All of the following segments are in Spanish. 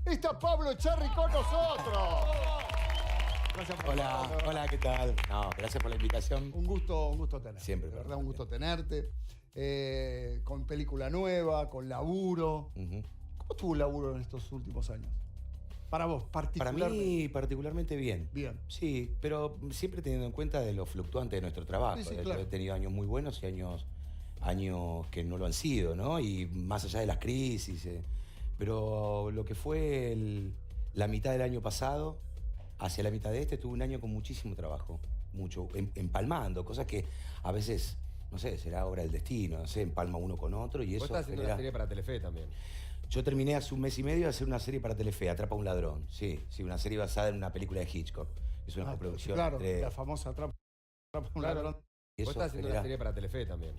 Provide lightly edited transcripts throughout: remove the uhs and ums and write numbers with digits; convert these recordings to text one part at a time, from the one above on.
Está Pablo Echarri con nosotros. Gracias por Hola, ¿qué tal? No, gracias por la invitación. Un gusto tenerte. Siempre. De verdad, un gusto tenerte. Con película nueva, con laburo. ¿Cómo estuvo el laburo en estos últimos años? Para vos, particularmente. Para mí, particularmente bien. Bien. Sí, pero siempre teniendo en cuenta de lo fluctuante de nuestro trabajo. Sí, Yo claro. he tenido años muy buenos y años que no lo han sido, ¿no? Y más allá de las crisis. Pero lo que fue la mitad del año pasado, hacia la mitad de este, tuve un año con muchísimo trabajo. Mucho, empalmando, cosas que a veces, no sé, será obra del destino, no sé, empalma uno con otro y Vos eso estás haciendo genera... una serie para Telefe también. Yo terminé hace un mes y medio de hacer una serie para Telefe, Atrapa a un ladrón. Sí, una serie basada en una película de Hitchcock. Es una coproducción Claro, entre... la famosa Atrapa un Claro. ladrón. y Vos eso estás haciendo genera- una serie para Telefe también.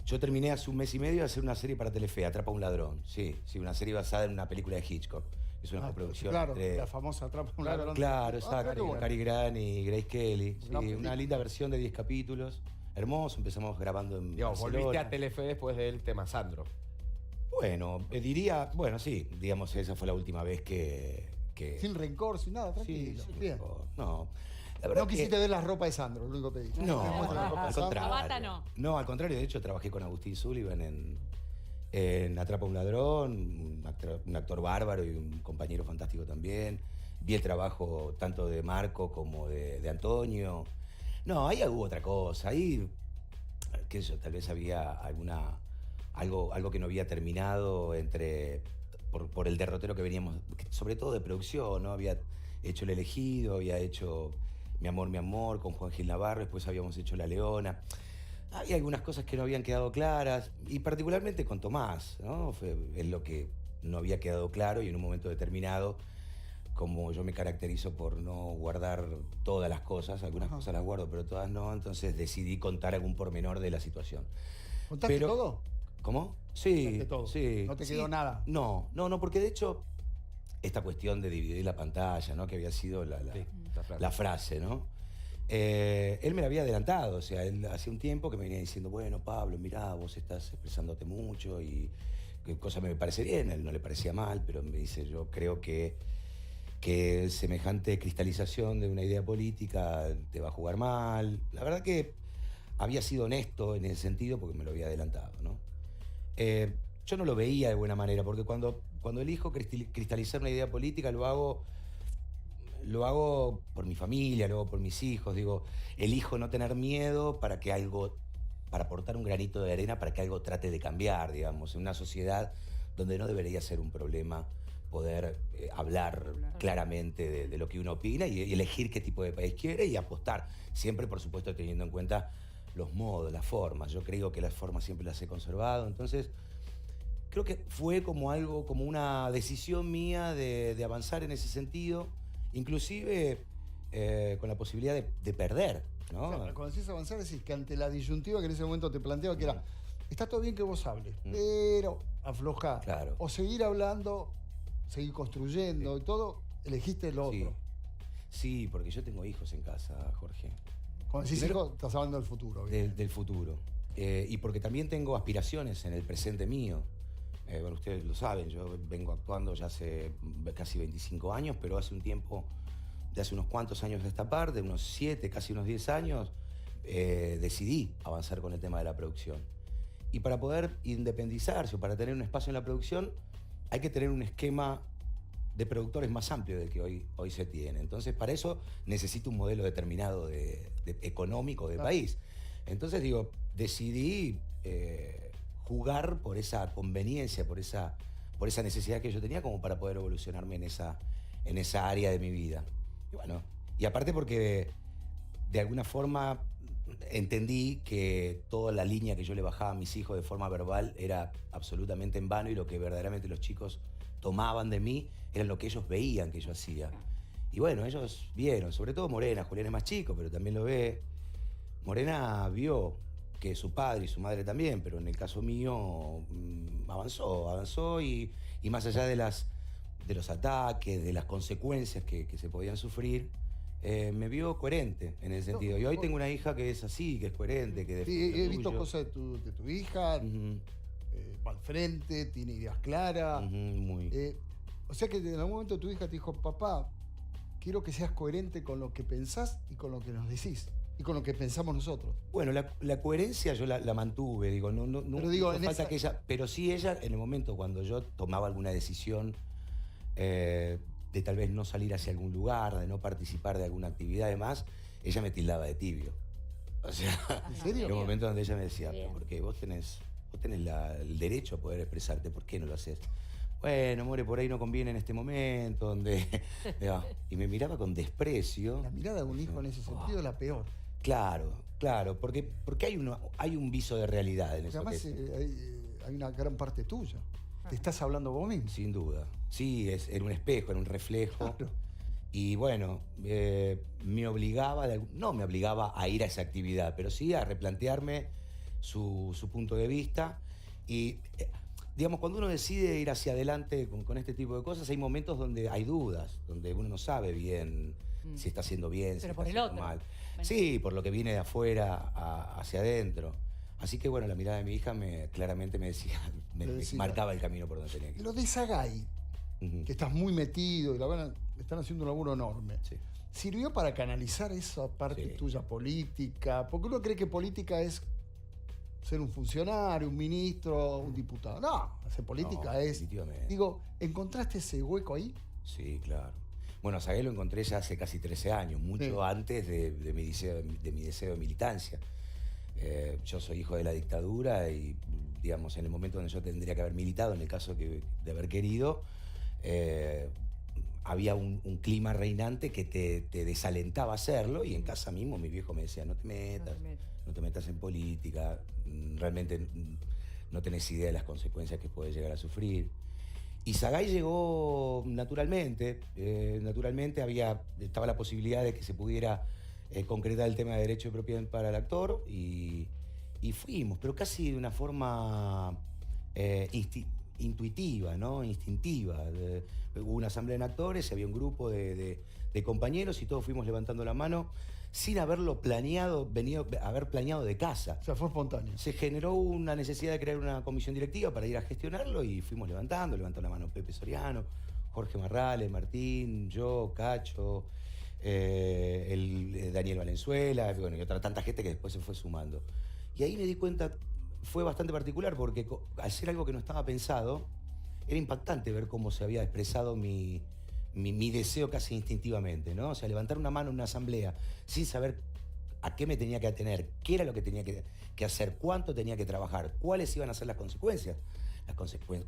Yo terminé hace un mes y medio de hacer una serie para Telefe, Atrapa a un ladrón. Sí, una serie basada en una película de Hitchcock. Es una coproducción Claro, entre... la famosa Atrapa un ladrón. Claro, mirá qué exacto. bueno. Cary Grant y Grace Kelly. Sí, Una película. una linda versión de 10 capítulos. Hermoso, empezamos grabando en Digamos, Barcelona. volviste a Telefe después del tema Sandro. Bueno, diría... Bueno, sí, digamos, esa fue la última vez que... Sin rencor, sin nada, Sí, tranquilo. sí, Bien. no. La verdad No que- quisiste ver la ropa de Sandro, lo único que pediste. No, Me muestra la ropa de al Sandro. contrario. La bata no. No, al contrario. De hecho, trabajé con Agustín Sullivan en Atrapa a un ladrón, un actor bárbaro y un compañero fantástico también. Vi el trabajo tanto de Marco como de Antonio. No, ahí hubo otra cosa. Ahí, qué sé yo, tal vez había algo que no había terminado por el derrotero que veníamos, sobre todo de producción, ¿no? Había hecho El Elegido, había hecho Mi amor, con Juan Gil Navarro, después habíamos hecho La Leona. Había algunas cosas que no habían quedado claras, y particularmente con Tomás, ¿no? Es lo que no había quedado claro, y en un momento determinado, como yo me caracterizo por no guardar todas las cosas, algunas cosas las guardo, pero todas no, entonces decidí contar algún pormenor de la situación. ¿Contaste Pero- todo? ¿Cómo? Sí, Contaste todo. sí. No te sí. quedó nada. No, porque de hecho, esta cuestión de dividir la pantalla, ¿no? Que había sido la frase, ¿no? Él me la había adelantado, o sea, él hace un tiempo que me venía diciendo, bueno, Pablo, mirá, vos estás expresándote mucho y qué cosa me parece bien, a él no le parecía mal, pero me dice, yo creo que semejante cristalización de una idea política te va a jugar mal. La verdad que había sido honesto en ese sentido porque me lo había adelantado, ¿no? Yo no lo veía de buena manera, porque cuando elijo cristalizar una idea política lo hago por mi familia, lo hago por mis hijos, digo, elijo no tener miedo para aportar un granito de arena para que algo trate de cambiar, digamos, en una sociedad donde no debería ser un problema poder hablar claramente de lo que uno opina y elegir qué tipo de país quiere y apostar, siempre por supuesto teniendo en cuenta los modos, las formas. Yo creo que las formas siempre las he conservado, entonces creo que fue como una decisión mía de avanzar en ese sentido, inclusive con la posibilidad de perder, ¿no? O sea, cuando decís avanzar, decís que ante la disyuntiva que en ese momento te planteaba, que era, está todo bien que vos hables, pero aflojá. Claro. O seguir hablando, seguir construyendo y todo, elegiste lo Sí. otro. Sí, porque yo tengo hijos en casa, Jorge. Cuando decís Primero- hijo, estás hablando del futuro. Del futuro. Y porque también tengo aspiraciones en el presente mío. Bueno, ustedes lo saben, yo vengo actuando ya hace casi 25 años, pero hace un tiempo, de hace unos cuantos años de esta parte, unos 7, casi unos 10 años, decidí avanzar con el tema de la producción. Y para poder independizarse o para tener un espacio en la producción, hay que tener un esquema de productores más amplio del que hoy se tiene. Entonces, para eso necesito un modelo determinado económico de país. Entonces, digo, decidí jugar por esa conveniencia, por esa necesidad que yo tenía como para poder evolucionarme en esa área de mi vida. Y bueno, y aparte porque de alguna forma entendí que toda la línea que yo le bajaba a mis hijos de forma verbal era absolutamente en vano y lo que verdaderamente los chicos tomaban de mí era lo que ellos veían que yo hacía. Y bueno, ellos vieron, sobre todo Morena, Julián es más chico, pero también lo ve. Morena vio que su padre y su madre también, pero en el caso mío avanzó y más allá de los ataques, de las consecuencias que se podían sufrir, me vio coherente en ese sentido. Y hoy tengo una hija que es así, que es coherente, que Sí, defiende he lo visto suyo. cosas de tu hija, Ujú, va al frente, tiene ideas claras. ujú, muy. O sea que en algún momento tu hija te dijo, papá, quiero que seas coherente con lo que pensás y con lo que nos decís. Y con lo que pensamos nosotros. Bueno, la coherencia yo la mantuve, digo, no Pero digo, hizo en falta esa- que ella, pero sí ella, en el momento cuando yo tomaba alguna decisión de tal vez no salir hacia algún lugar, de no participar de alguna actividad y demás, ella me tildaba de tibio. O sea, ¿En serio? en un momento donde ella me decía, Bien. porque vos tenés el derecho a poder expresarte, ¿por qué no lo haces? Bueno, amore, por ahí no conviene en este momento, donde... Y me miraba con desprecio. La mirada de un hijo en ese sentido es la peor. Claro, porque hay un viso de realidad en Porque eso. además hay una gran parte tuya. Te estás hablando vos mismo. Sin duda. Sí, era un espejo, era un reflejo. Claro. Y bueno, me obligaba, no me obligaba a ir a esa actividad, pero sí a replantearme su punto de vista. Y, digamos, cuando uno decide ir hacia adelante con este tipo de cosas, hay momentos donde hay dudas, donde uno no sabe bien si está haciendo bien, si Pero está por el haciendo otro. mal. Bueno. Sí, por lo que viene de afuera hacia adentro. Así que bueno, la mirada de mi hija claramente me decía, me decía. marcaba el camino por donde tenía que ir. Lo de Sagay, Ujú. que estás muy metido y están haciendo un laburo enorme. Sí. ¿Sirvió para canalizar esa parte Sí. tuya política? Porque uno cree que política es ser un funcionario, un ministro, un diputado. No, hacer política No, es... definitivamente. Digo, ¿encontraste ese hueco ahí? Sí, claro. Bueno, a Sagay lo encontré ya hace casi 13 años, mucho Sí. antes de mi deseo de militancia. Yo soy hijo de la dictadura y, digamos, en el momento donde yo tendría que haber militado, en el caso de haber querido, había un clima reinante que te desalentaba a hacerlo, y en casa mismo mi viejo me decía, no te metas en política, realmente no tenés idea de las consecuencias que puedes llegar a sufrir. Y Sagay llegó naturalmente. Naturalmente estaba la posibilidad de que se pudiera concretar el tema de derecho de propiedad para el actor, y fuimos, pero casi de una forma intuitiva, ¿no? Instintiva. Hubo una asamblea de actores, había un grupo de compañeros y todos fuimos levantando la mano sin haberlo planeado, haber planeado de casa. O sea, fue espontáneo. Se generó una necesidad de crear una comisión directiva para ir a gestionarlo y fuimos levantó la mano Pepe Soriano, Jorge Marrales, Martín, yo, Cacho, Daniel Valenzuela, bueno, y otra tanta gente que después se fue sumando. Y ahí me di cuenta, fue bastante particular porque al ser algo que no estaba pensado, era impactante ver cómo se había expresado mi deseo casi instintivamente, ¿no? O sea, levantar una mano en una asamblea sin saber a qué me tenía que atener, qué era lo que tenía que hacer, cuánto tenía que trabajar, cuáles iban a ser las consecuencias. Las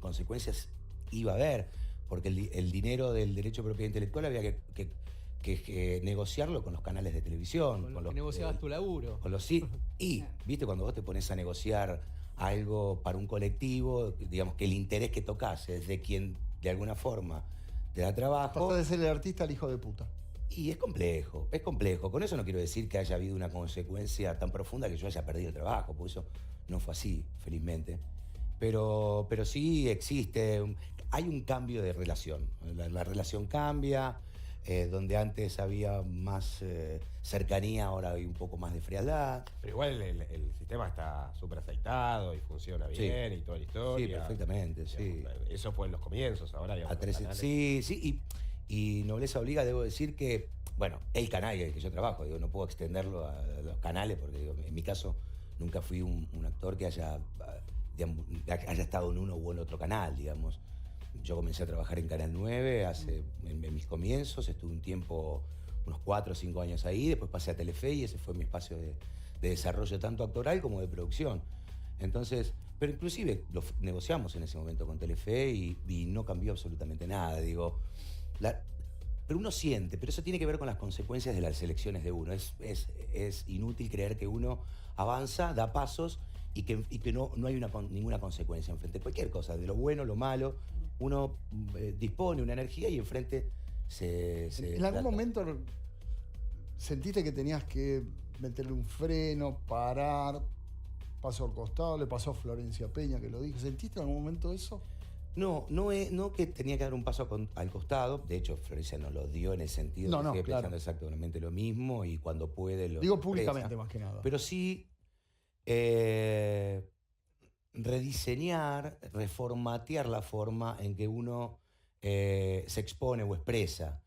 consecuencias iba a haber, porque el dinero del derecho de propiedad intelectual había que negociarlo con los canales de televisión. Con lo que negociabas tu laburo. Con los sí. Y, viste, cuando vos te pones a negociar algo para un colectivo, digamos que el interés que tocas es de quien de alguna forma te da trabajo. Pasó de ser el artista al hijo de puta. Y es complejo, es complejo. Con eso no quiero decir que haya habido una consecuencia tan profunda que yo haya perdido el trabajo, porque eso no fue así, felizmente. Pero sí existe, hay un cambio de relación. La relación cambia, donde antes había más cercanía, ahora hay un poco más de frialdad. Pero igual el sistema está súper aceitado y funciona Sí. bien y toda la historia. Sí, perfectamente, sí. Eso fue en los comienzos, ahora ya. A 13, sí. Y Nobleza Obliga, debo decir que, bueno, el canal en el que yo trabajo, digo, no puedo extenderlo a los canales, porque digo, en mi caso nunca fui un actor que haya estado en uno u en otro canal, digamos. Yo comencé a trabajar en Canal 9 en mis comienzos, estuve un tiempo, unos 4 o 5 años ahí, después pasé a Telefe y ese fue mi espacio de desarrollo tanto actoral como de producción. Entonces, pero inclusive lo negociamos en ese momento con Telefe y no cambió absolutamente nada, digo. Pero uno siente, pero eso tiene que ver con las consecuencias de las elecciones de uno. Es inútil creer que uno avanza, da pasos y que no hay ninguna consecuencia enfrente. Cualquier cosa, de lo bueno, lo malo, uno dispone una energía y enfrente ¿En algún momento sentiste que tenías que meterle un freno, parar, paso al costado? Le pasó a Florencia Peña que lo dijo. ¿Sentiste en algún momento eso? No que tenía que dar un paso al costado. De hecho, Florencia no lo dio en el sentido No, que sigue claro. pensando exactamente lo mismo y cuando puede lo Digo expresa. públicamente más que nada. Pero sí rediseñar, reformatear la forma en que uno se expone o expresa.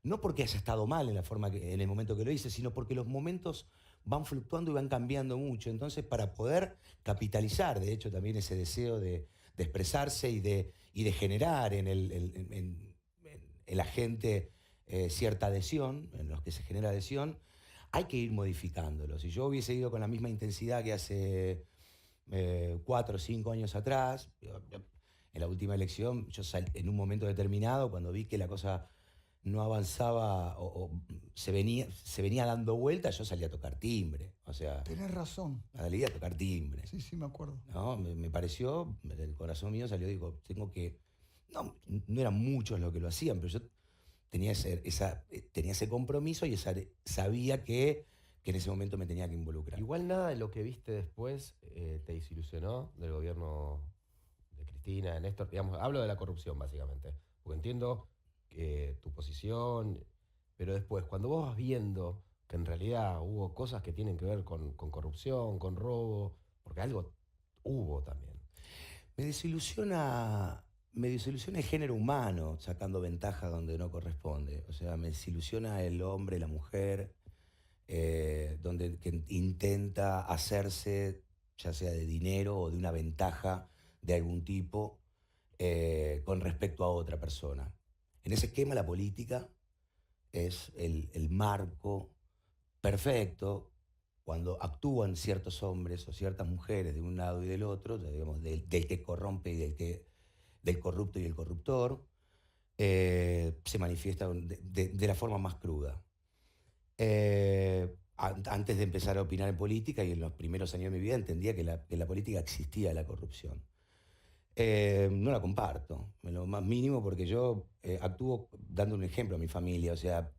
No porque haya estado mal en la forma en el momento que lo hice, sino porque los momentos van fluctuando y van cambiando mucho. Entonces, para poder capitalizar, de hecho, también ese deseo de expresarse y de generar en la gente cierta adhesión, en los que se genera adhesión, hay que ir modificándolo. Si yo hubiese ido con la misma intensidad que hace 4 o 5 años atrás, en la última elección, en un momento determinado, cuando vi que la cosa no avanzaba o se venía dando vuelta, yo salí a tocar timbre. O sea, Tenés razón. salí a tocar timbre. Sí, sí, me acuerdo. ¿No? Me pareció, el corazón mío salió, digo, tengo que... No eran muchos los que lo hacían, pero yo tenía ese compromiso y sabía que en ese momento me tenía que involucrar. Igual nada de lo que viste después te desilusionó del gobierno de Cristina, de Néstor. Digamos, hablo de la corrupción, básicamente. Porque entiendo tu posición, pero después, cuando vos vas viendo que en realidad hubo cosas que tienen que ver con corrupción, con robo, porque algo hubo también. Me desilusiona el género humano sacando ventaja donde no corresponde. O sea, me desilusiona el hombre, la mujer, que intenta hacerse, ya sea de dinero o de una ventaja de algún tipo, con respecto a otra persona. En ese esquema la política es el marco perfecto cuando actúan ciertos hombres o ciertas mujeres de un lado y del otro, digamos, del que corrompe y del corrupto y el corruptor, se manifiesta de la forma más cruda. Antes de empezar a opinar en política y en los primeros años de mi vida entendía que en la política existía la corrupción. No la comparto, en lo más mínimo, porque yo actúo dando un ejemplo a mi familia. O sea,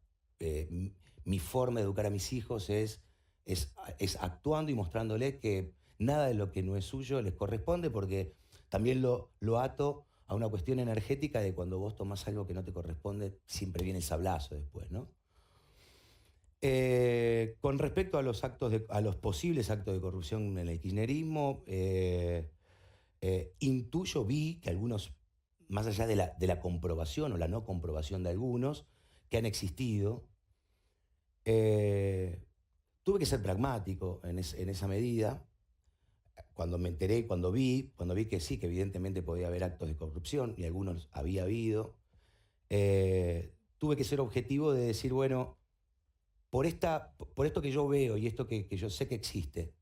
mi forma de educar a mis hijos es actuando y mostrándoles que nada de lo que no es suyo les corresponde, porque también lo ato a una cuestión energética de cuando vos tomás algo que no te corresponde, siempre viene el sablazo después, ¿no? Con respecto a los posibles actos de corrupción en el kirchnerismo, vi que algunos, más allá de la comprobación o la no comprobación de algunos, que han existido, tuve que ser pragmático en esa medida. Cuando me enteré, cuando vi que sí, que evidentemente podía haber actos de corrupción, y algunos había habido, tuve que ser objetivo de decir, bueno, por esto que yo veo y esto que yo sé que existe,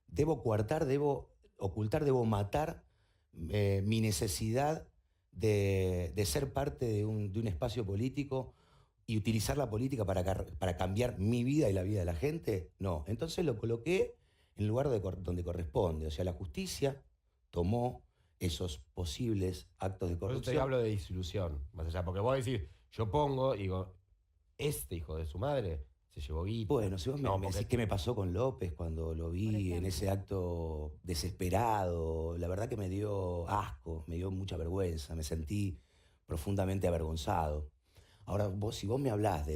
debo coartar, debo ocultar, debo matar mi necesidad de ser parte de un espacio político y utilizar la política para cambiar mi vida y la vida de la gente. No, entonces lo coloqué en el lugar donde corresponde. O sea, la justicia tomó esos posibles actos de corrupción. Por eso te hablo de desilusión, más allá, porque vos decís, yo pongo y digo, este hijo de su madre se llevó guita. Bueno, si vos me decís qué me pasó con López cuando lo vi en ese acto desesperado, la verdad que me dio asco, me dio mucha vergüenza, me sentí profundamente avergonzado. Ahora, si vos me hablás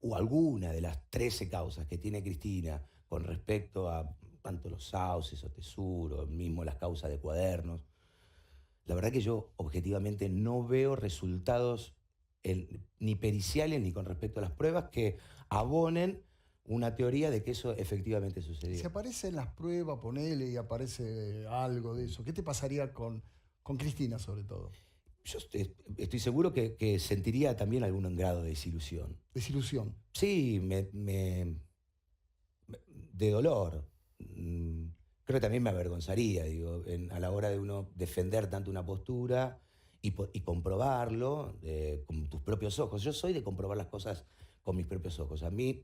o alguna de las 13 causas que tiene Cristina con respecto a tanto los sauces o Tesuro, mismo las causas de Cuadernos, la verdad que yo objetivamente no veo resultados ni periciales ni con respecto a las pruebas que abonen una teoría de que eso efectivamente sucedió. Si aparecen las pruebas, ponele y aparece algo de eso, ¿qué te pasaría con Cristina sobre todo? Yo estoy seguro que sentiría también algún grado de desilusión. ¿Desilusión? Sí, de dolor. Creo que también me avergonzaría, digo, a la hora de uno defender tanto una postura y comprobarlo con tus propios ojos. Yo soy de comprobar las cosas con mis propios ojos. A mí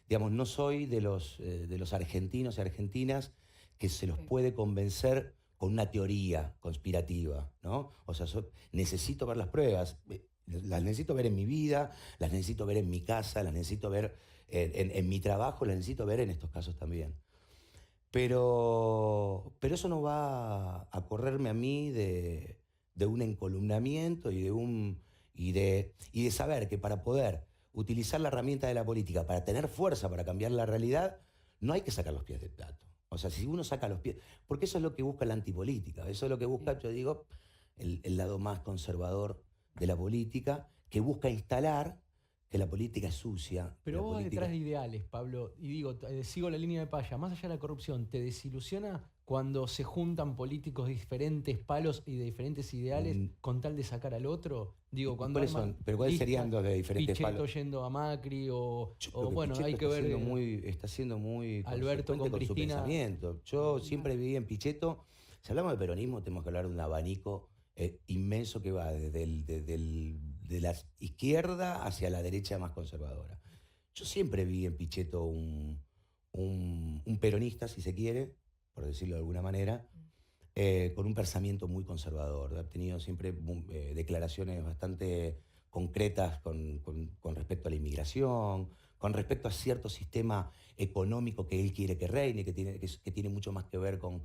digamos, no soy de los argentinos y argentinas que se los puede convencer con una teoría conspirativa, ¿no? O sea, necesito ver las pruebas, las necesito ver en mi vida, las necesito ver en mi casa, las necesito ver en mi trabajo, las necesito ver en estos casos también. Pero eso no va a correrme a mí de un encolumnamiento y de saber que para poder utilizar la herramienta de la política, para tener fuerza para cambiar la realidad, no hay que sacar los pies del plato. O sea, si uno saca los pies, porque eso es lo que busca la antipolítica, eso es lo que busca, yo digo, el lado más conservador de la política, que busca instalar que la política es sucia. Pero la vos política... detrás de ideales, Pablo, y digo, sigo la línea de Paya, más allá de la corrupción, ¿te desilusiona cuando se juntan políticos de diferentes palos y de diferentes ideales con tal de sacar al otro? Digo, cuando ¿Cuáles son? ¿Pero cuáles serían los de diferentes Pichetto palos? yendo a Macri o bueno, Pichetto hay que ver... está siendo muy Alberto con su Cristina. pensamiento. Yo siempre viví en Pichetto. Si hablamos de peronismo, tenemos que hablar de un abanico inmenso que va de la izquierda hacia la derecha más conservadora. Yo siempre vi en Pichetto un peronista, si se quiere, por decirlo de alguna manera, con un pensamiento muy conservador. Ha tenido siempre declaraciones bastante concretas con respecto a la inmigración, con respecto a cierto sistema económico que él quiere que reine, que tiene mucho más que ver con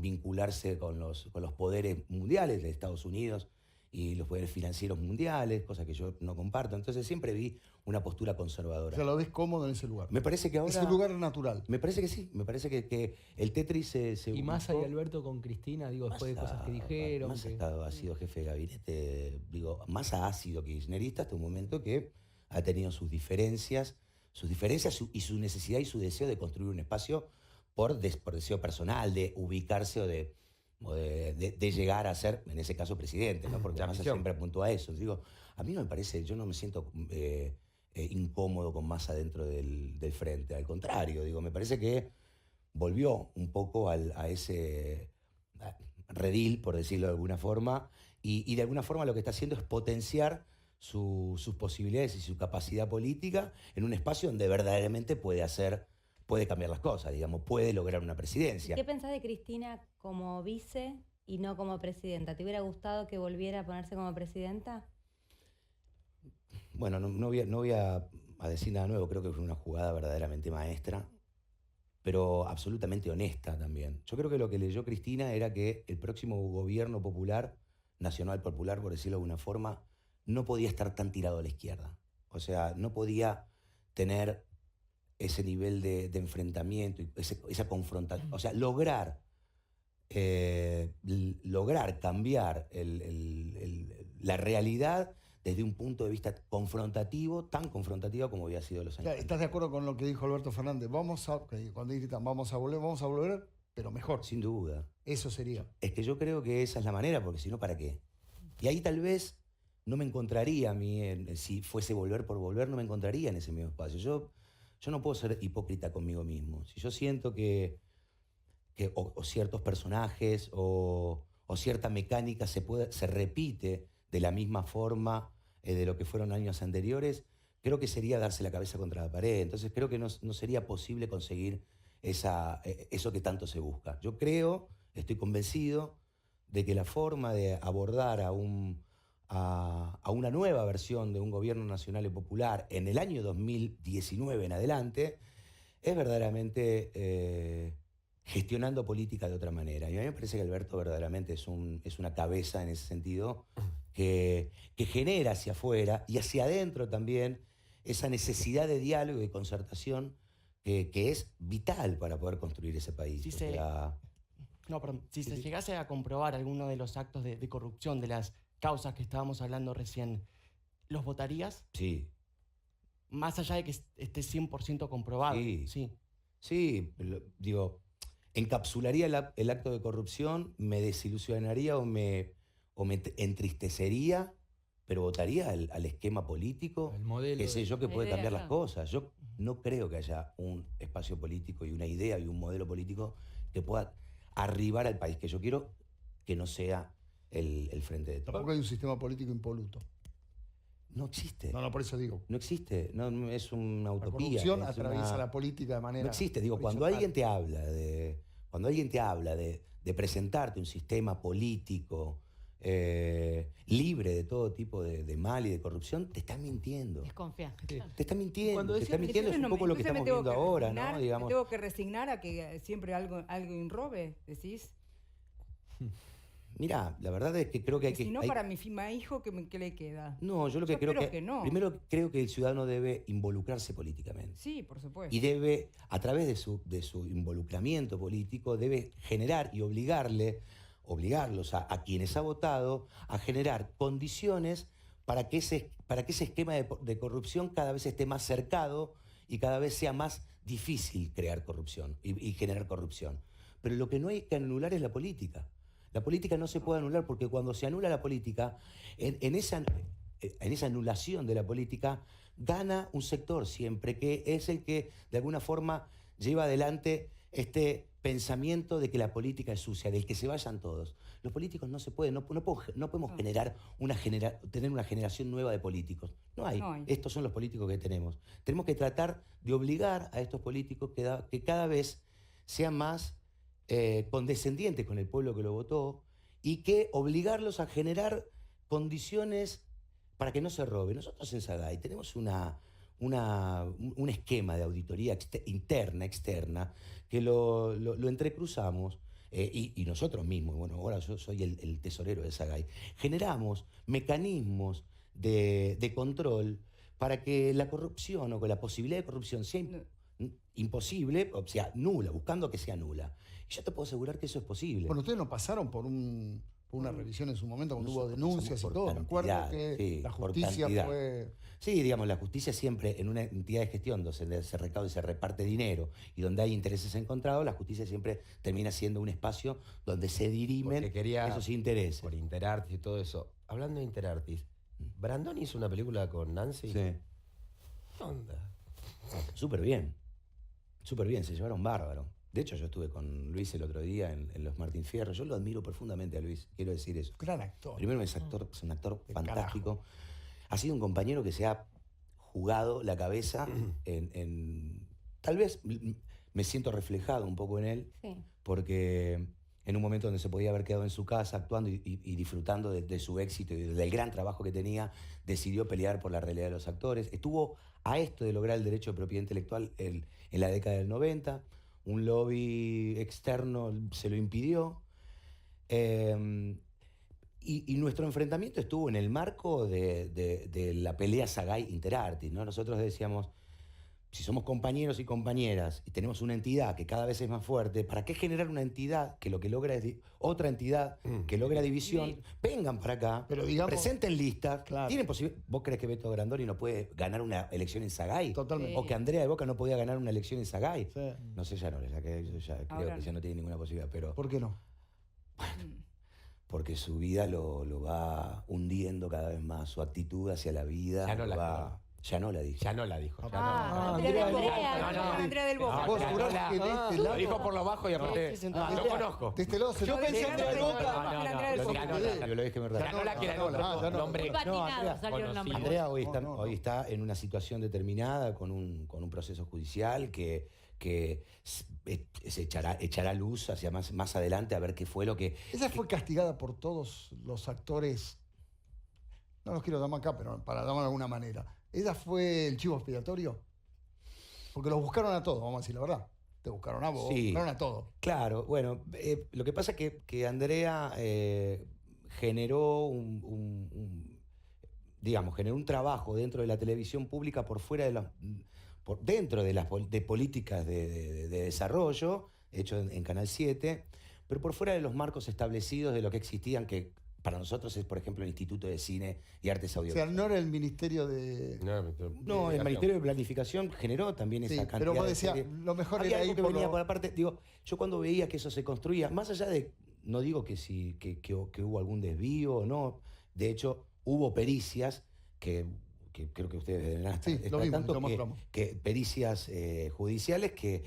vincularse con los poderes mundiales de Estados Unidos y los poderes financieros mundiales, cosa que yo no comparto. Entonces siempre vi una postura conservadora. O sea, lo ves cómodo en ese lugar. Me parece que ahora... Es un lugar natural. Me parece que sí, me parece que el Tetris se Y Massa y ubicó. Alberto con Cristina, digo, después de cosas que dijeron. Massa ha sido jefe de gabinete, digo, Massa ha sido kirchnerista hasta un momento que ha tenido sus diferencias y su necesidad y su deseo de construir un espacio por deseo personal, de ubicarse o de llegar a ser, en ese caso, presidente, ¿no? Porque Massa siempre apuntó a eso. Digo, a mí no me parece, yo no me siento incómodo con Massa dentro del frente, al contrario, digo, me parece que volvió un poco a ese redil, por decirlo de alguna forma, y de alguna forma lo que está haciendo es potenciar sus posibilidades y su capacidad política en un espacio donde verdaderamente puede cambiar las cosas, digamos, puede lograr una presidencia. ¿Qué pensás de Cristina como vice y no como presidenta? ¿Te hubiera gustado que volviera a ponerse como presidenta? Bueno, no voy a decir nada nuevo, creo que fue una jugada verdaderamente maestra, pero absolutamente honesta también. Yo creo que lo que leyó Cristina era que el próximo gobierno popular, nacional popular, por decirlo de alguna forma, no podía estar tan tirado a la izquierda. O sea, no podía tener ese nivel de enfrentamiento, esa confrontación, o sea, lograr cambiar la realidad desde un punto de vista confrontativo, tan confrontativo como había sido los años. Claro, ¿estás de acuerdo con lo que dijo Alberto Fernández? Cuando gritan vamos a volver, pero mejor. Sin duda. Eso sería. Es que yo creo que esa es la manera, porque si no, ¿para qué? Y ahí tal vez no me encontraría a mí, si fuese volver por volver, no me encontraría en ese mismo espacio. Yo no puedo ser hipócrita conmigo mismo. Si yo siento que ciertos personajes o cierta mecánica se repite de la misma forma de lo que fueron años anteriores, creo que sería darse la cabeza contra la pared. Entonces creo que no sería posible conseguir eso que tanto se busca. Yo estoy convencido de que la forma de abordar a una nueva versión de un gobierno nacional y popular en el año 2019 en adelante es verdaderamente gestionando política de otra manera. Y a mí me parece que Alberto verdaderamente es una cabeza en ese sentido que genera hacia afuera y hacia adentro también esa necesidad de diálogo y de concertación que es vital para poder construir ese país. Si se llegase a comprobar alguno de los actos de corrupción, de las causas que estábamos hablando recién, ¿los votarías? Sí. Más allá de que esté 100% comprobado. Sí, digo, encapsularía el acto de corrupción, me desilusionaría o me entristecería, pero votaría al esquema político, el modelo, qué sé yo, que puede cambiar las claro. cosas. Yo no creo que haya un espacio político y una idea y un modelo político que pueda arribar al país que yo quiero, que no sea el frente de todos. Tampoco hay un sistema político impoluto. No existe. No, por eso digo. No existe, no, es una La utopía. corrupción es atraviesa una- la política de manera... No existe, digo, cuando alguien te habla de presentarte un sistema político libre de todo tipo de mal y de corrupción, te están mintiendo. Desconfía. Te están mintiendo, Cuando te decía están mintiendo, es un poco lo que estamos viendo ahora, ¿no? Me Digamos. tengo que resignar a que siempre algo inrobe, decís. Mirá, la verdad es que creo que hay que... Si no, hay- para mi hijo, ¿qué le queda? No, yo lo que Yo creo espero que... que no. Primero creo que el ciudadano debe involucrarse políticamente. Sí, por supuesto. Y debe, a través de su involucramiento político, debe generar y obligarlos a quienes ha votado a generar condiciones para que ese esquema de corrupción cada vez esté más cercado y cada vez sea más difícil crear corrupción y generar corrupción. Pero lo que no hay que anular es la política. La política no se puede anular porque cuando se anula la política, en esa anulación de la política, gana un sector siempre, que es el que de alguna forma lleva adelante este pensamiento de que la política es sucia, del que se vayan todos. Los políticos no se pueden, no podemos generar tener una generación nueva de políticos. No hay. No hay. Estos son los políticos que tenemos. Tenemos que tratar de obligar a estos políticos que cada vez sean más condescendientes con el pueblo que lo votó y que obligarlos a generar condiciones para que no se robe. Nosotros en Sagay tenemos un esquema de auditoría interna, externa, que lo entrecruzamos, y nosotros mismos, bueno, ahora yo soy el tesorero de Sagay, generamos mecanismos de control para que la corrupción o que la posibilidad de corrupción sea imposible, o sea, nula, buscando que sea nula. Y yo te puedo asegurar que eso es posible. Bueno, ustedes no pasaron por una revisión en su momento cuando hubo Nosotros denuncias y pasamos todo. por Me acuerdo cantidad, que sí, la por justicia cantidad. fue... Sí, digamos, la justicia siempre, en una entidad de gestión donde se recauda y se reparte dinero y donde hay intereses encontrados, la justicia siempre termina siendo un espacio donde se dirimen Porque quería, esos intereses. por Interartis y todo eso. Hablando de Interartis, Brandon hizo una película con Nancy. Sí. ¿Qué onda? Súper bien, se llevaron bárbaro. De hecho, yo estuve con Luis el otro día en Los Martín Fierro. Yo lo admiro profundamente a Luis, quiero decir eso. Gran actor. Primero es un actor De fantástico. Ha sido un compañero que se ha jugado la cabeza tal vez me siento reflejado un poco en él, Sí. porque en un momento donde se podía haber quedado en su casa actuando y disfrutando de su éxito y del gran trabajo que tenía, decidió pelear por la realidad de los actores. Estuvo a esto de lograr el derecho de propiedad intelectual en la década del 90. Un lobby externo se lo impidió. Y nuestro enfrentamiento estuvo en el marco de la pelea Sagay-Interartis, ¿no? Nosotros decíamos, si somos compañeros y compañeras y tenemos una entidad que cada vez es más fuerte, ¿para qué generar una entidad que lo que logra es otra entidad que logra división? Vengan para acá, Pero digamos- presenten listas. Claro. ¿Tienen ¿Vos crees que Beto Grandoni no puede ganar una elección en Sagay? Totalmente. ¿O que Andrea de Boca no podía ganar una elección en Sagay? Sí. No sé, ya no, yo ya creo Ahora que no. ya no tiene ninguna posibilidad, pero ¿Por qué no? porque su vida lo va hundiendo cada vez más, su actitud hacia la vida Ya no la va... Ya no la dije. Ya no la dijo. Ya Ah, Andrea Andrea del del Boca. Boca. No, no, Andrea del Boca. Vos ya jurás no la- que de este Lo lado... dijo por lo bajo y aparte. Sí, Lo Andrea, conozco. De este lado se Yo lo pensé dice Andrea del Boca. Andrea del Boca. Yo lo dije muy rápido. Ya no la quiere no, no, no. nombre. Patinado Andrea, salió el nombre. Andrea hoy está, No, no. hoy está en una situación determinada con un proceso judicial que se echará luz hacia más adelante a ver qué fue lo que... Ella fue castigada por todos los actores, no los quiero llamar acá, pero para llamarlo de alguna manera. ¿Ella fue el chivo expiatorio? Porque los buscaron a todos, vamos a decir la verdad. Te buscaron a vos, Sí. buscaron a todos. Claro, bueno, lo que pasa es que Andrea generó generó un trabajo dentro de la televisión pública por fuera dentro de las políticas de desarrollo, hecho en Canal 7, pero por fuera de los marcos establecidos de lo que existían, que para nosotros es, por ejemplo, el Instituto de Cine y Artes O sea, Audiovisuales. no era el ministerio de... No, el Ministerio de Planificación generó también Sí, esa cantidad pero vos de decías, series. lo mejor Había era algo ir que por venía lo- por aparte, digo, yo cuando veía que eso se construía, más allá de, no digo que sí, que hubo algún desvío o no, de hecho, hubo pericias que creo que ustedes deben estar, Sí, lo vimos, tanto lo mostramos. que pericias judiciales que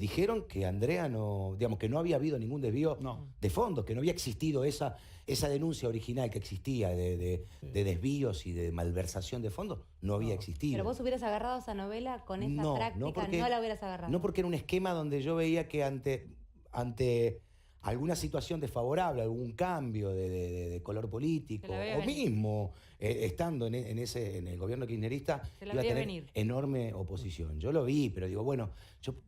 dijeron que Andrea no, digamos, que no había habido ningún desvío No. de fondos, que no había existido esa denuncia original que existía de desvíos y de malversación de fondos, no había existido. Pero vos hubieras agarrado esa novela con esa No, práctica, no, porque- no la hubieras agarrado. No, porque era un esquema donde yo veía que ante alguna situación desfavorable, algún cambio de color político, Se la veía o venir. mismo estando en el gobierno kirchnerista, Se la iba a veía tener venir. enorme oposición. Yo lo vi, pero digo, bueno,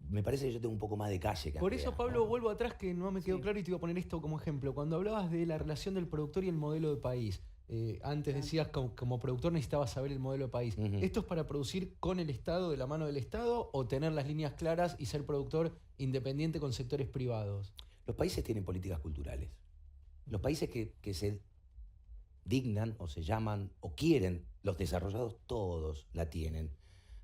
me parece que yo tengo un poco más de calle que Por Andrea, eso, Pablo, ¿no? vuelvo atrás que no me quedó claro y te iba a poner esto como ejemplo. Cuando hablabas de la relación del productor y el modelo de país, antes decías como productor necesitabas saber el modelo de país. Ujú. ¿Esto es para producir con el Estado, de la mano del Estado, o tener las líneas claras y ser productor independiente con sectores privados? Los países tienen políticas culturales. Los países que se dignan o se llaman o quieren, los desarrollados, todos la tienen.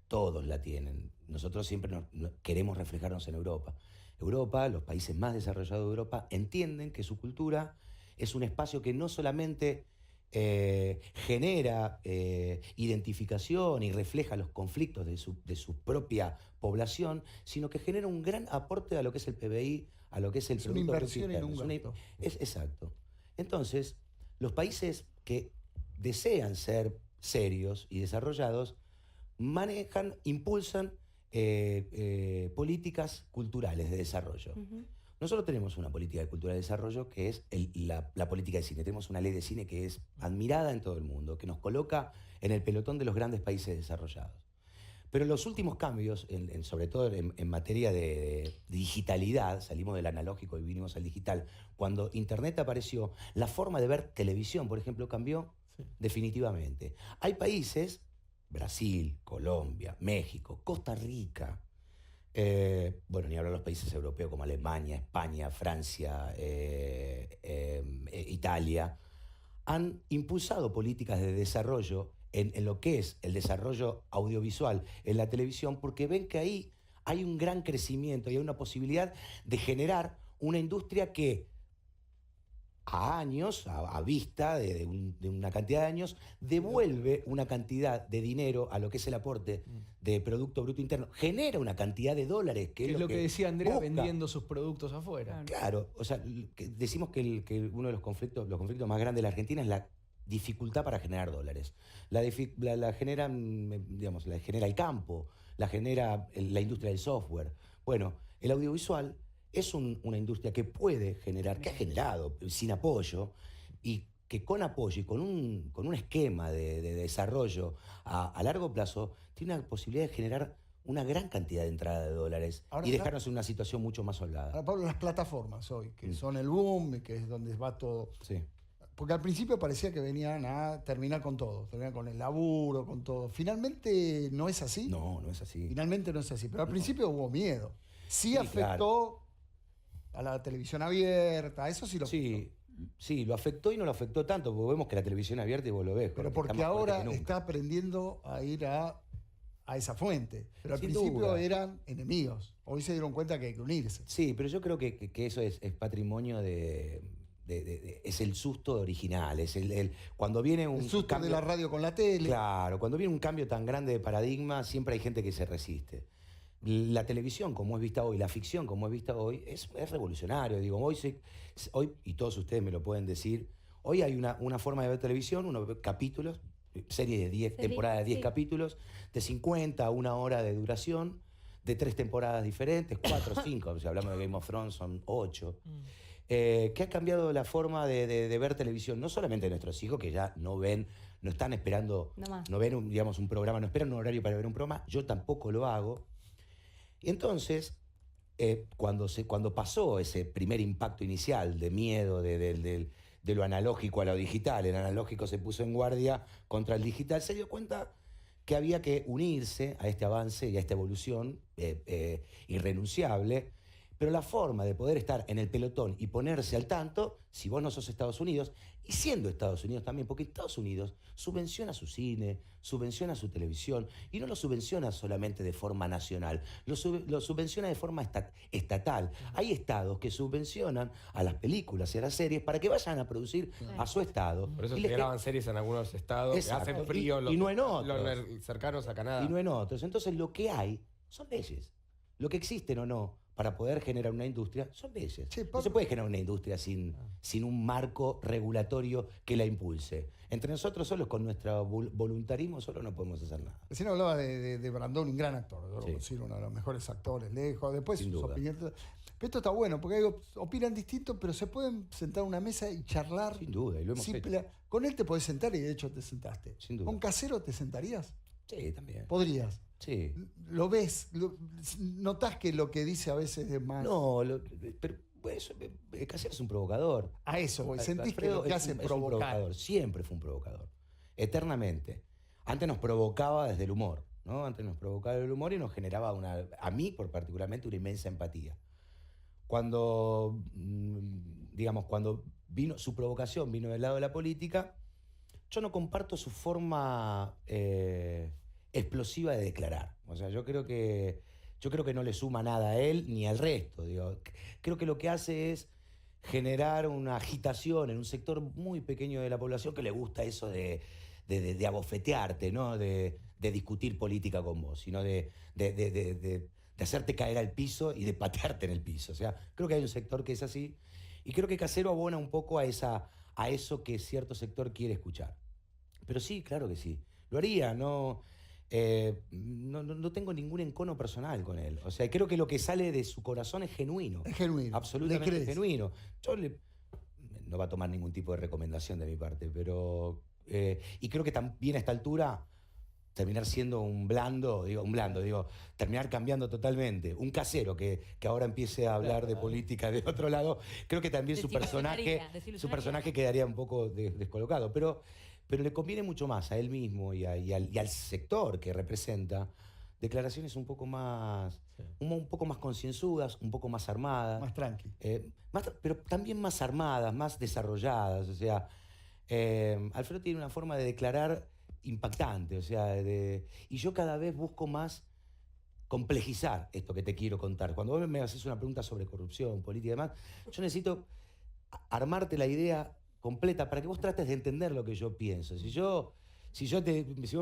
Todos la tienen. Nosotros siempre queremos reflejarnos en Europa. Europa, los países más desarrollados de Europa, entienden que su cultura es un espacio que no solamente genera identificación y refleja los conflictos de su propia población, sino que genera un gran aporte a lo que es el PBI, a lo que es el Es una Producto inversión Bruto en un Interno. gasto. Exacto. Entonces, los países que desean ser serios y desarrollados manejan, impulsan políticas culturales de desarrollo. Ujú. Nosotros tenemos una política de cultura de desarrollo que es la política de cine. Tenemos una ley de cine que es admirada en todo el mundo, que nos coloca en el pelotón de los grandes países desarrollados. Pero los últimos cambios, sobre todo en materia de digitalidad, salimos del analógico y vinimos al digital. Cuando Internet apareció, la forma de ver televisión, por ejemplo, cambió definitivamente. Hay países, Brasil, Colombia, México, Costa Rica, bueno, ni hablar de los países europeos como Alemania, España, Francia, Italia, han impulsado políticas de desarrollo en lo que es el desarrollo audiovisual en la televisión, porque ven que ahí hay un gran crecimiento y hay una posibilidad de generar una industria que a años, a vista de una cantidad de años, devuelve una cantidad de dinero a lo que es el aporte de Producto Bruto Interno, genera una cantidad de dólares, que Que es lo que decía Andrea, busca. vendiendo sus productos afuera. Claro, o sea, decimos que uno de los conflictos más grandes de la Argentina es la dificultad para generar dólares. La genera, digamos, la genera el campo, la genera la industria del software. Bueno, el audiovisual es una industria que puede generar, que ha generado sin apoyo, y que con apoyo y con un esquema de desarrollo a largo plazo, tiene la posibilidad de generar una gran cantidad de entrada de dólares Ahora, y dejarnos en una situación mucho más holgada. Ahora, Pablo, las plataformas hoy, que son el boom, que es donde va todo. Sí. Porque al principio parecía que venían a terminar con todo, terminar con el laburo, con todo. Finalmente no es así. No, no es así. Finalmente no es así. Pero al principio hubo miedo. Sí, afectó claro. a la televisión abierta, eso sí lo afectó. Sí, lo afectó y no lo afectó tanto, porque vemos que la televisión abierta y vos lo ves. Pero está porque más fuerte ahora que nunca. está aprendiendo a ir a esa fuente. Pero al Sin principio duda. eran enemigos. Hoy se dieron cuenta que hay que unirse. Sí, pero yo creo que eso es patrimonio es el susto original, es cuando viene un El susto cambio, de la radio con la tele. Claro, cuando viene un cambio tan grande de paradigma, siempre hay gente que se resiste. La televisión, como es vista hoy, la ficción, como es vista hoy, es revolucionario. Digo, hoy, y todos ustedes me lo pueden decir, hoy hay una forma de ver televisión, uno ve capítulos, series de 10 temporadas de 10 sí. capítulos, de 50 a 1 hora de duración, de 3 temporadas diferentes, 4, 5, si hablamos de Game of Thrones son 8. Que ha cambiado la forma de ver televisión, no solamente de nuestros hijos, que ya no están esperando, No más. no ven un programa, no esperan un horario para ver un programa, yo tampoco lo hago. Y entonces, cuando pasó ese primer impacto inicial de miedo de lo analógico a lo digital, el analógico se puso en guardia contra el digital, se dio cuenta que había que unirse a este avance y a esta evolución irrenunciable. Pero la forma de poder estar en el pelotón y ponerse al tanto, si vos no sos Estados Unidos, y siendo Estados Unidos también, porque Estados Unidos subvenciona su cine, subvenciona su televisión, y no lo subvenciona solamente de forma nacional, lo subvenciona de forma estatal. Hay estados que subvencionan a las películas y a las series para que vayan a producir a su estado. Por eso Y se les graban series en algunos estados Exacto. que hacen frío, Y no en otros. los cercanos a Canadá. Y no en otros. Entonces lo que hay son leyes. Lo que existen o no para poder generar una industria son leyes. Che, No Pablo- se puede generar una industria sin un marco regulatorio que la impulse. Entre nosotros solos, con nuestro voluntarismo, solo no podemos hacer nada. Recién hablaba de Brandon, un gran actor, yo lo Sí. considero uno de los mejores actores, lejos. Después Sin sus duda. opiniones. Pero esto está bueno, porque ahí opinan distinto, pero se pueden sentar a una mesa y charlar. Sin duda, y lo hemos sin hecho. pelear. Con él te podés sentar y de hecho te sentaste. Sin duda. ¿Con Casero te sentarías? Sí, también. Podrías. Sí. Lo ves, notás que lo que dice a veces es más. No, pero Casero es un provocador. A eso, voy. Sentís que Alfredo lo que es hace un es provocar. provocador, siempre fue un provocador. Eternamente. Antes nos provocaba desde el humor, ¿no? Antes nos provocaba el humor y nos generaba a mí particularmente, una inmensa empatía. Cuando, digamos, cuando vino su provocación, vino del lado de la política, yo no comparto su forma explosiva de declarar. O sea, yo creo que no le suma nada a él ni al resto. Digo. Creo que lo que hace es generar una agitación en un sector muy pequeño de la población que le gusta eso de abofetearte, ¿no? De discutir política con vos, sino de hacerte caer al piso y de patearte en el piso. O sea, creo que hay un sector que es así y creo que Casero abona un poco a eso que cierto sector quiere escuchar. Pero sí, claro que sí. Lo haría, no tengo ningún encono personal con él. O sea, creo que lo que sale de su corazón es genuino. Es genuino. Absolutamente ¿Le crees? genuino. No va a tomar ningún tipo de recomendación de mi parte, pero... y creo que también a esta altura terminar siendo terminar cambiando totalmente. Un Casero que ahora empiece a hablar de política de otro lado, creo que también su personaje quedaría un poco descolocado. Pero le conviene mucho más a él mismo y al sector que representa declaraciones un poco más, un poco más concienzudas, un poco más armadas. Más tranqui. Pero también más armadas, más desarrolladas. O sea, Alfredo tiene una forma de declarar impactante. O sea, y yo cada vez busco más complejizar esto que te quiero contar. Cuando vos me haces una pregunta sobre corrupción, política y demás, yo necesito armarte la idea completa para que vos trates de entender lo que yo pienso. Si vos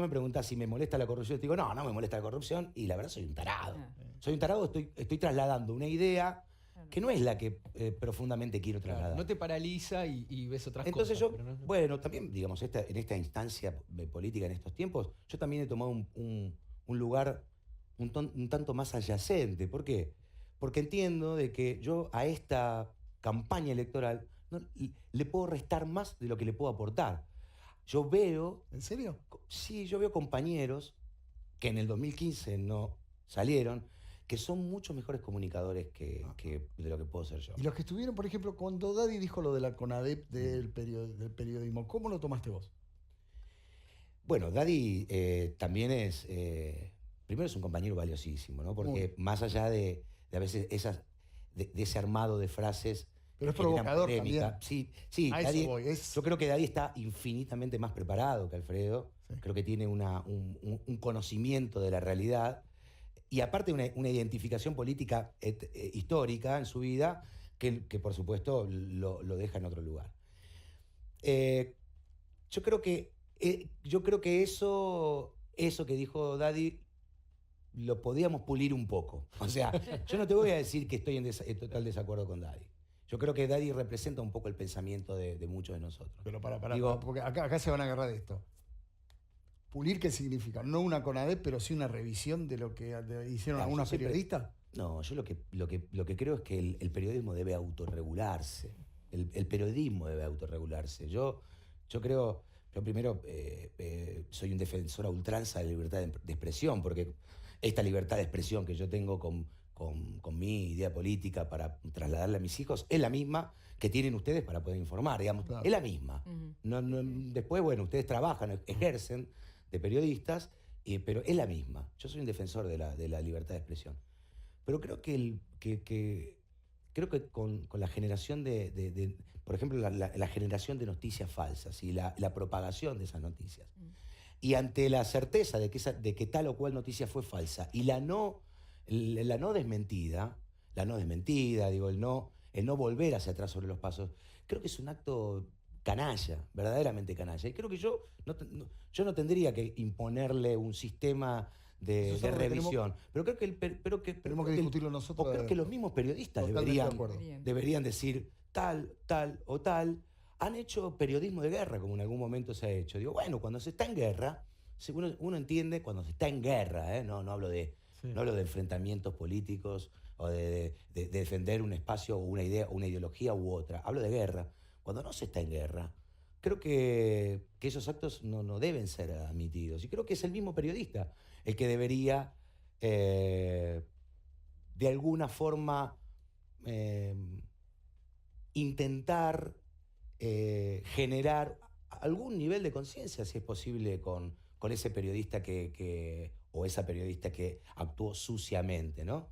me preguntás si me molesta la corrupción, te digo, no me molesta la corrupción, y la verdad soy un tarado. Soy un tarado, estoy trasladando una idea que no es la que profundamente quiero trasladar. No te paraliza y ves otras Entonces cosas. yo, bueno, también, digamos, en esta instancia política, en estos tiempos, yo también he tomado un lugar un tanto más adyacente. ¿Por qué? Porque entiendo de que yo a esta campaña electoral le puedo restar más de lo que le puedo aportar. Yo veo... ¿En serio? Sí, yo veo compañeros que en el 2015 no salieron, que son mucho mejores comunicadores que de lo que puedo ser yo. Y los que estuvieron, por ejemplo, cuando Daddy dijo lo de la CONADEP del periodismo, ¿cómo lo tomaste vos? Bueno, Daddy también es... primero es un compañero valiosísimo, ¿no? Porque más allá de a veces de ese armado de frases... Pero es que generan provocador polémica. también. Sí, A Daddy, eso voy, yo creo que Daddy está infinitamente más preparado que Alfredo. Sí. Creo que tiene un conocimiento de la realidad y aparte una identificación política histórica en su vida que por supuesto lo deja en otro lugar. Yo creo que eso que dijo Daddy lo podíamos pulir un poco. O sea, yo no te voy a decir que estoy en total desacuerdo con Daddy. Yo creo que Daddy representa un poco el pensamiento de muchos de nosotros. Pero para, Digo, porque acá se van a agarrar de esto. ¿Pulir qué significa? No una CONADEP, pero sí una revisión de lo que hicieron algunos periodistas. No, yo lo que creo es que el periodismo debe autorregularse. El periodismo debe autorregularse. Yo creo, yo primero soy un defensor a ultranza de la libertad de expresión, porque esta libertad de expresión que yo tengo con mi idea política para trasladarla a mis hijos es la misma que tienen ustedes para poder informar, digamos. Claro. Es la misma. Después, bueno, ustedes trabajan, ejercen de periodistas, pero es la misma. Yo soy un defensor de la libertad de expresión. Pero creo que con la generación por ejemplo, la generación de noticias falsas y la propagación de esas noticias, y ante la certeza de que tal o cual noticia fue falsa, y la no desmentida, digo, el no volver hacia atrás sobre los pasos, creo que es un acto canalla, verdaderamente canalla. Y creo que yo no tendría que imponerle un sistema Eso es de algo que tenemos- revisión. Pero creo que, Tenemos que discutirlo nosotros. o creo que los mismos periodistas Totalmente de acuerdo. deberían decir tal, tal o tal. Han hecho periodismo de guerra, como en algún momento se ha hecho. Digo, bueno, cuando se está en guerra, uno entiende cuando se está en guerra, ¿eh? No hablo de, Sí. no hablo de enfrentamientos políticos o de defender un espacio o una idea, una ideología u otra. Hablo de guerra. Cuando no se está en guerra, creo que esos actos no deben ser admitidos. Y creo que es el mismo periodista el que debería, de alguna forma, intentar generar algún nivel de conciencia, si es posible, con ese periodista o esa periodista que actuó suciamente, ¿no?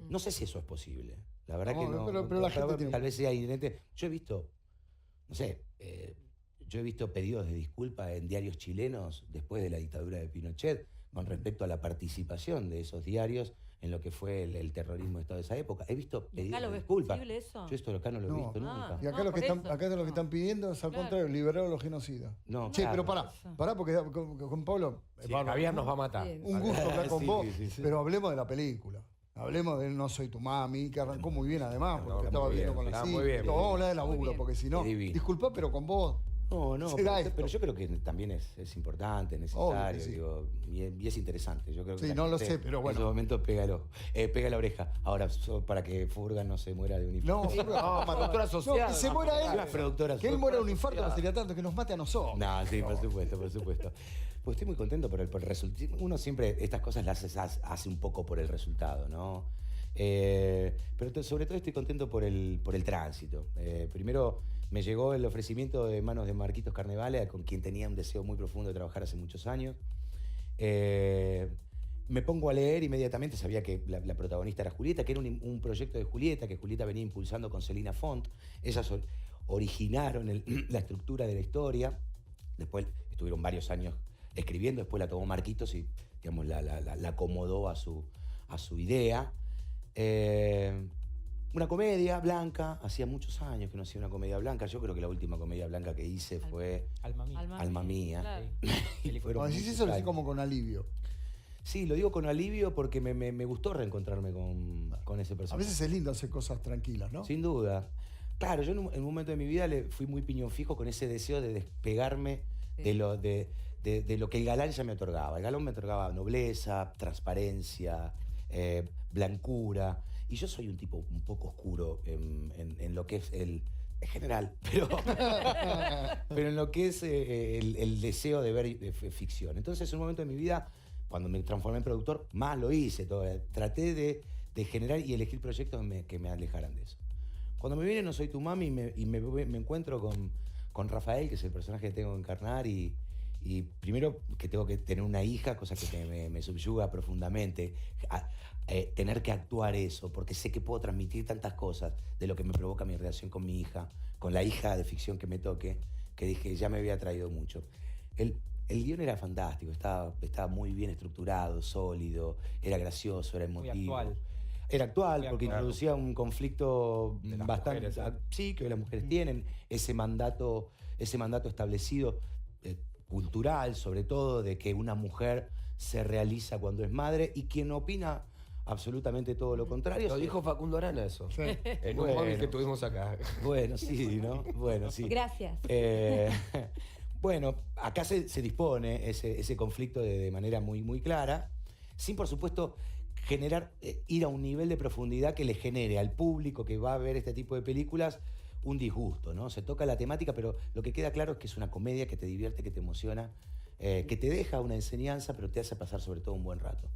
No sé si eso es posible. La verdad No, que no. pero la gente tiene- Tal vez sea inherente. Yo he visto, no sé, yo he visto pedidos de disculpa en diarios chilenos después de la dictadura de Pinochet con respecto a la participación de esos diarios en lo que fue el terrorismo de Estado de esa época. He visto ¿Y pedidos acá lo de ves disculpa. posible eso? Yo esto acá no lo he No. visto nunca. Y acá, No, lo que por están, eso. acá lo que No. están pidiendo es al Claro. contrario, liberar a los genocidas. No, Che, pero claro. pará, porque con Pablo, Sí, Pablo, Javier nos va a matar. Bien. un gusto hablar con Sí, vos, sí, sí. pero hablemos de la película. Hablemos de No soy tu mami, que arrancó muy bien además, porque Muy estaba bien, viendo con la está cinta. muy bien. Vamos a hablar de laburo, bien. porque si no, Es divino. disculpá, pero con vos. No, será esto. pero yo creo que también es importante, Obvio necesario, que sí. digo, y es interesante. Yo creo que Sí, la no lo gente sé, pero bueno. En ese momento pega la oreja. Ahora, para que Furgan no se muera de un infarto. No, productora asociada. que se muera él. Una productora Que él muera de un asociada. infarto no sería tanto, que nos mate a nosotros. No, sí, por supuesto, por supuesto. Pues estoy muy contento por el resultado. Uno siempre estas cosas las hace un poco por el resultado, ¿no? Pero sobre todo estoy contento por el tránsito. Primero me llegó el ofrecimiento de manos de Marquitos Carnevale, con quien tenía un deseo muy profundo de trabajar hace muchos años. Me pongo a leer inmediatamente, sabía que la protagonista era Julieta, que era un proyecto de Julieta, que Julieta venía impulsando con Celina Font. Ellas originaron la estructura de la historia. Después estuvieron varios años escribiendo, después la tomó Marquitos y, digamos, la acomodó a su idea. Una comedia blanca, hacía muchos años que no hacía una comedia blanca. Yo creo que la última comedia blanca que hice fue Alma mía. Alma Mía. Claro. Y fueron Cuando decís muchos eso, lo decís años. como con alivio. Sí, lo digo con alivio porque me gustó reencontrarme con ese A personaje. veces es lindo hacer cosas tranquilas, ¿no? Sin duda. Claro, yo en un momento de mi vida fui muy piñón fijo con ese deseo de despegarme de lo que el galán ya me otorgaba. El galán me otorgaba nobleza, transparencia, blancura. Y yo soy un tipo un poco oscuro en lo que es en general, pero en lo que es el deseo de ver ficción. Entonces, en un momento de mi vida, cuando me transformé en productor, más lo hice. Traté de generar y elegir proyectos que me alejaran de eso. Cuando me viene No soy tu mami y me encuentro con Rafael, que es el personaje que tengo que encarnar, y primero que tengo que tener una hija, cosa que me subyuga profundamente. Tener que actuar eso, porque sé que puedo transmitir tantas cosas de lo que me provoca mi relación con mi hija, con la hija de ficción que me toque, que dije, ya me había traído mucho. El guión era fantástico, estaba muy bien estructurado, sólido, era gracioso, era Muy emotivo. actual. Era actual, Muy porque actual. introducía un conflicto De las bastante... mujeres, ¿eh? Sí, que hoy las mujeres tienen, ese mandato establecido, cultural sobre todo, de que una mujer se realiza cuando es madre, y quien opina absolutamente todo lo contrario. Lo dijo Facundo Arana eso. Sí. En un Bueno. móvil que tuvimos acá. Bueno, sí, ¿no? Bueno, sí. Gracias. Bueno, acá se dispone ese conflicto de manera muy, muy clara, sin, por supuesto, ir a un nivel de profundidad que le genere al público que va a ver este tipo de películas un disgusto, ¿no? Se toca la temática, pero lo que queda claro es que es una comedia que te divierte, que te emociona, que te deja una enseñanza, pero te hace pasar sobre todo un buen rato.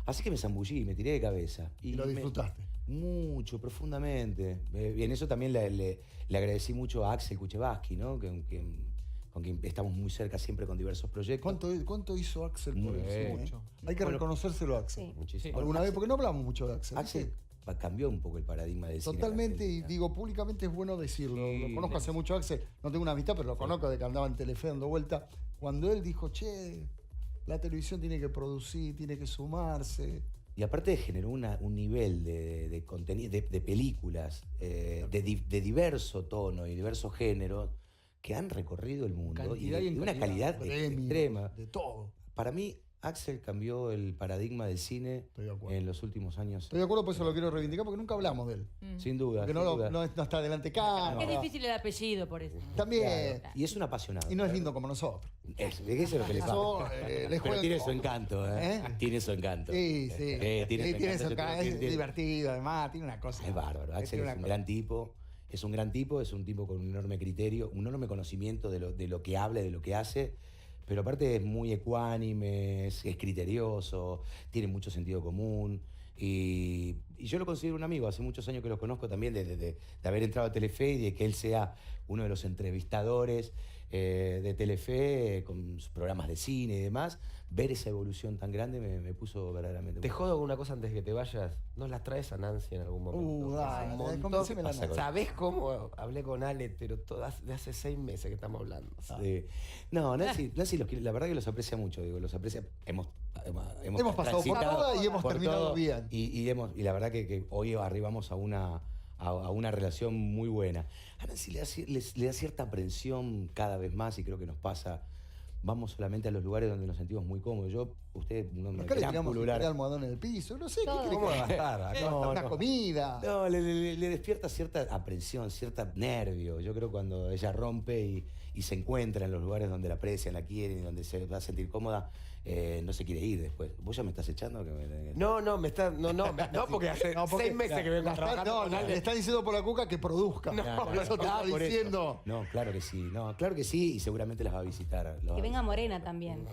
Así que me zambullí, me tiré de cabeza. Y lo disfrutaste. Mucho, profundamente. Y en eso también le agradecí mucho a Axel Kuchevaski, ¿no? Con quien estamos muy cerca siempre con diversos proyectos. ¿Cuánto hizo Axel por Muy eso? mucho. Hay que Bueno, reconocérselo a Axel. Sí. Muchísimo. Alguna vez, porque no hablamos mucho de Axel. Axel cambió un poco el paradigma del cine. Totalmente, y argentino. digo, públicamente es bueno decirlo. Sí, Lo conozco hace mucho a Axel, no tengo una amistad, pero lo conozco de que andaba en Telefe dando vuelta. Cuando él dijo, che, la televisión tiene que producir, tiene que sumarse. Y aparte generó un nivel de contenido, de películas, de diverso tono y diverso género, que han recorrido el mundo Cantidad y en de una calidad. calidad Premios, extrema. de todo. Para mí Axel cambió el paradigma del cine Estoy de acuerdo. en los últimos años. Estoy de acuerdo, por eso lo quiero reivindicar, porque nunca hablamos de él. Sin duda. Porque sin duda. no está delante cámara. Es difícil el apellido por eso. También. Y es un apasionado. Y no es lindo como nosotros. Eso es lo que le pasa. Eso, les Pero juego tiene en su contra. encanto, ¿eh? ¿Eh? Tiene su encanto. Sí, sí. Tiene su su encanto. es divertido, además, tiene una cosa. Es bárbaro. Axel es un gran tipo. Es un gran tipo, es un tipo con un enorme criterio, un enorme conocimiento de lo que habla y de lo que hace. Pero aparte es muy ecuánime, es criterioso, tiene mucho sentido común. Y yo lo considero un amigo. Hace muchos años que lo conozco también, de haber entrado a Telefe y de que él sea uno de los entrevistadores de Telefe con sus programas de cine y demás. Ver esa evolución tan grande me puso verdaderamente... Te jodo con una cosa antes de que te vayas. ¿Nos las traes a Nancy en algún momento? Dale, Un montón. convenceme la Nancy. ¿Sabés cómo? Hablé con Ale, pero de hace 6 meses que estamos hablando. Sí. No, Nancy los quiere, la verdad que los aprecia mucho, digo, los aprecia. Hemos pasado por transitado todas y hemos por terminado todo, bien. Y la verdad que hoy arribamos a una relación muy buena. A Nancy le da cierta aprensión cada vez más, y creo que nos pasa. Vamos solamente a los lugares donde nos sentimos muy cómodos. Ustedes no me Acá le quieran tiramos pulular. el almohadón en el piso, no sé, ¿qué Todo. quiere ¿Cómo que va a estar? Acá No, una no. comida. No, le despierta cierta aprensión, cierta nervio. Yo creo cuando ella rompe y se encuentra en los lugares donde la aprecian, la quieren y donde se va a sentir cómoda, no se quiere ir después. ¿Vos ya me estás echando? No, me está. No, porque hace No, porque 6 meses que vengo trabajando con le Ale. está diciendo por la cuca que produzca. Por eso te está por eso. diciendo. No, claro que sí. No, claro que sí, y seguramente las va a visitar. Que venga Morena también.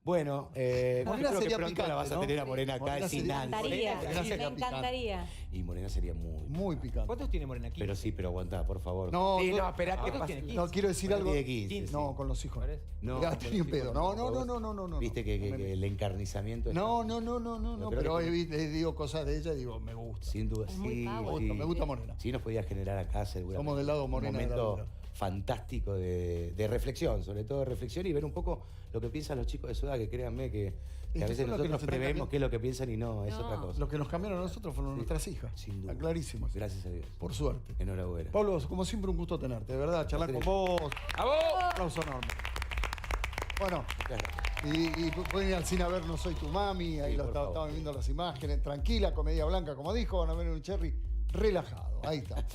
Bueno, Morena yo creo que sería pronto picante, la vas a ¿no? tener a Morena acá Morena sin sería- Me Nancy. encantaría, Morena sería me encantaría. Y Morena sería Muy picante. ¿Cuántos tiene Morena aquí? Pero sí, pero aguantá, por favor. No, Sí, no, no, esperá que ¿Cuántos pase. tiene? no, quiero decir Morena algo. tiene 15, No, sí. con los hijos. ¿Parece? No, Ya, con tenía un los pedo. hijos, No. Viste que el encarnizamiento... No, creo pero que- le digo cosas de ella y digo, me gusta. Sin duda, Es muy sí. power. sí. Me gusta Morena. Sí, nos podía generar acá seguramente Somos del lado Morena un de la momento vida. fantástico de reflexión, sobre todo de reflexión, y ver un poco lo que piensan los chicos de su edad, que créanme que a Estos veces son los que nos nosotros están prevemos cambiando. qué es lo que piensan y no, es No. otra cosa. Los que nos cambiaron a nosotros fueron nuestras hijas. Sin duda. Está clarísimo. Gracias a Dios. Por suerte. Enhorabuena. Pablo, como siempre, un gusto tenerte, de verdad, charlar con vos. ¡A vos! Un aplauso enorme. Bueno, Muchas gracias. y pueden ir al cine a ver No Soy Tu Mami, ahí Sí, lo por favor. estaban viendo las imágenes. Tranquila, comedia blanca, como dijo, van a ver un Cherry relajado. Ahí está.